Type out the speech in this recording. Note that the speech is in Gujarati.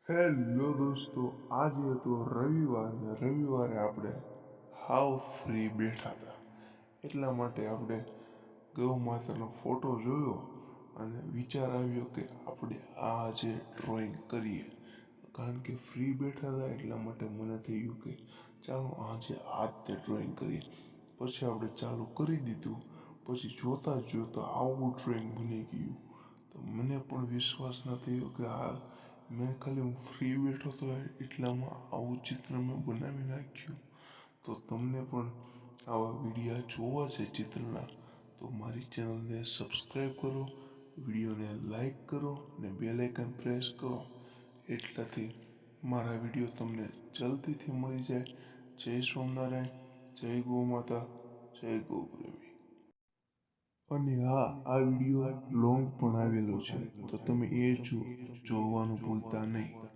હેલો દોસ્તો, આજે હતો રવિવાર ને રવિવારે આપણે હાવ ફ્રી બેઠા હતા. એટલા માટે આપણે ગૌ માતાનો ફોટો જોયો અને વિચાર આવ્યો કે આપણે આજે ડ્રોઈંગ કરીએ. કારણ કે ફ્રી બેઠા હતા એટલા માટે મને થયું કે ચાલો આજે તે ડ્રોઈંગ કરીએ. પછી આપણે ચાલુ કરી દીધું. પછી જોતા જ જોતા આવું ડ્રોઈંગ બની ગયું. તો મને પણ વિશ્વાસ ન થયો કે મેં ખાલી હું ફ્રી બેઠો હતો એટલામાં આવું ચિત્ર મેં બનાવી નાખ્યું. તો તમને પણ આવા વિડીયા જોવા છે ચિત્રના, તો મારી ચેનલને સબસ્ક્રાઈબ કરો, વિડીયોને લાઈક કરો અને બેલ આઇકન પ્રેસ કરો. એટલાથી મારા વિડીયો તમને જલ્દીથી મળી જાય. જય સ્વામિનારાયણ, જય ગૌ માતા, જય ગૌ પ્રેમી. અને હા, આ વિડીયો લોંગ પણ આવેલો છે, તો તમે જોવાનું ભૂલતા નહીં.